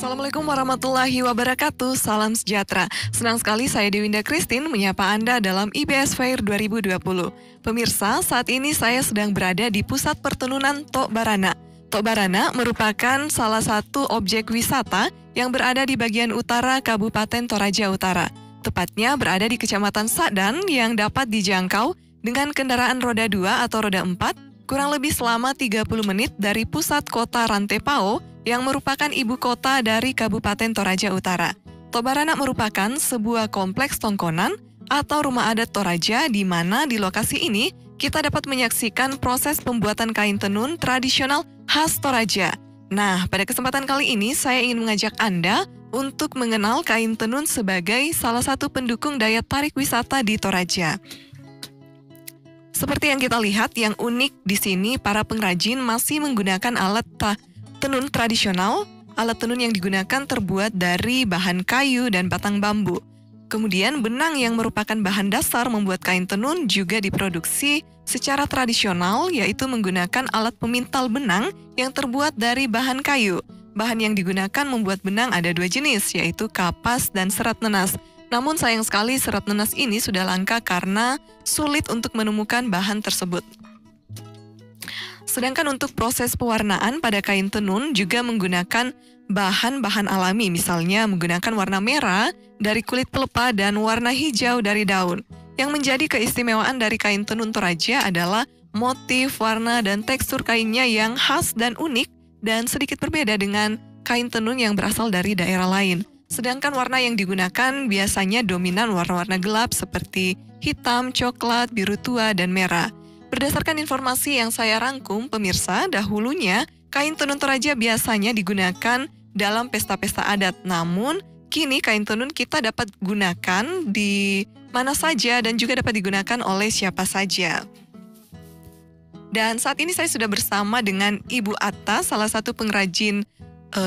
Assalamualaikum warahmatullahi wabarakatuh. Salam sejahtera. Senang sekali saya Dewinda Christine menyapa Anda dalam IBS Fair 2020. Pemirsa, saat ini saya sedang berada di Pusat Pertenunan Tok Barana. Tok Barana merupakan salah satu objek wisata yang berada di bagian utara Kabupaten Toraja Utara. Tepatnya berada di Kecamatan Sadan yang dapat dijangkau dengan kendaraan roda 2 atau roda 4 kurang lebih selama 30 menit dari pusat kota Rantepao yang merupakan ibu kota dari Kabupaten Toraja Utara. Tok Barana merupakan sebuah kompleks tongkonan atau rumah adat Toraja di mana di lokasi ini kita dapat menyaksikan proses pembuatan kain tenun tradisional khas Toraja. Nah, pada kesempatan kali ini saya ingin mengajak Anda untuk mengenal kain tenun sebagai salah satu pendukung daya tarik wisata di Toraja. Seperti yang kita lihat, yang unik di sini para pengrajin masih menggunakan alat tenun tradisional. Alat tenun yang digunakan terbuat dari bahan kayu dan batang bambu. Kemudian benang yang merupakan bahan dasar membuat kain tenun juga diproduksi secara tradisional, yaitu menggunakan alat pemintal benang yang terbuat dari bahan kayu. Bahan yang digunakan membuat benang ada dua jenis, yaitu kapas dan serat nenas. Namun sayang sekali serat nenas ini sudah langka karena sulit untuk menemukan bahan tersebut. Sedangkan untuk proses pewarnaan pada kain tenun juga menggunakan bahan-bahan alami, misalnya menggunakan warna merah dari kulit pelepah dan warna hijau dari daun. Yang menjadi keistimewaan dari kain tenun Toraja adalah motif, warna, dan tekstur kainnya yang khas dan unik dan sedikit berbeda dengan kain tenun yang berasal dari daerah lain. Sedangkan warna yang digunakan biasanya dominan warna-warna gelap seperti hitam, coklat, biru tua, dan merah. Berdasarkan informasi yang saya rangkum, pemirsa, dahulunya kain tenun Toraja biasanya digunakan dalam pesta-pesta adat. Namun, kini kain tenun kita dapat gunakan di mana saja dan juga dapat digunakan oleh siapa saja. Dan saat ini saya sudah bersama dengan Ibu Atta, salah satu pengrajin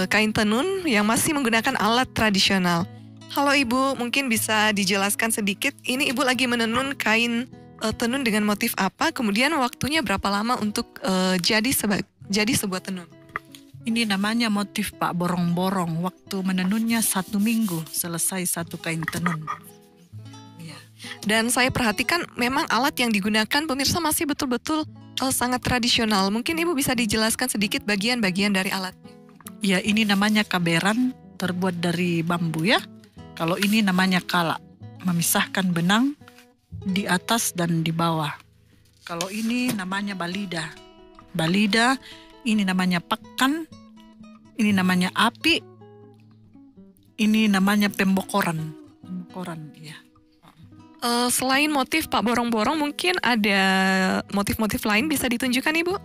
kain tenun yang masih menggunakan alat tradisional. Halo Ibu, mungkin bisa dijelaskan sedikit, ini Ibu lagi menenun kain tenun dengan motif apa, kemudian waktunya berapa lama untuk jadi sebuah tenun? Ini namanya motif Pak Borong-Borong, waktu menenunnya 1 minggu selesai satu kain tenun. Ya. Dan saya perhatikan memang alat yang digunakan pemirsa masih betul-betul sangat tradisional. Mungkin Ibu bisa dijelaskan sedikit bagian-bagian dari alatnya. Ya, ini namanya kaberan, terbuat dari bambu ya. Kalau ini namanya kala, memisahkan benang di atas dan di bawah. Kalau ini namanya balida. Balida, ini namanya pakan, ini namanya api, ini namanya pembokoran. Pembokoran, ya. Selain motif Pak Borong-Borong, mungkin ada motif-motif lain bisa ditunjukkan Ibu?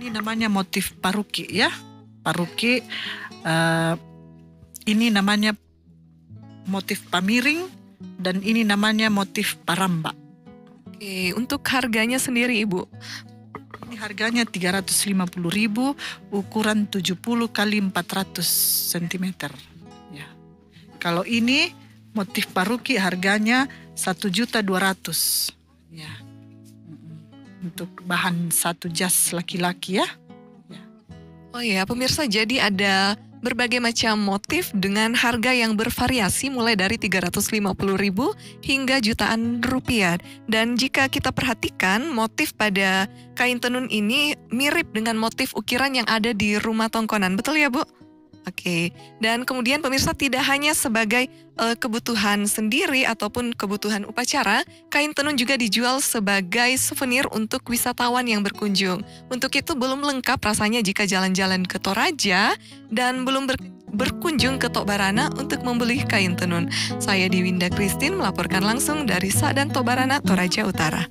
Ini namanya motif paruki ya. Paruki, ini namanya motif pamiring, dan ini namanya motif paramba. Oke, untuk harganya sendiri Ibu? Ini harganya 350.000, ukuran 70 kali 400 cm. Ya. Kalau ini motif paruki harganya 1.200.000. Ya. Untuk bahan satu jas laki-laki ya. Oh iya, pemirsa, jadi ada berbagai macam motif dengan harga yang bervariasi mulai dari 350.000 hingga jutaan rupiah. Dan jika kita perhatikan, motif pada kain tenun ini mirip dengan motif ukiran yang ada di rumah tongkonan. Betul ya, Bu? Oke, dan kemudian pemirsa, tidak hanya sebagai kebutuhan sendiri ataupun kebutuhan upacara, kain tenun juga dijual sebagai souvenir untuk wisatawan yang berkunjung. Untuk itu belum lengkap rasanya jika jalan-jalan ke Toraja dan belum berkunjung ke Tok Barana untuk membeli kain tenun. Saya Dewinda Christine melaporkan langsung dari Sadan Tok Barana, Toraja Utara.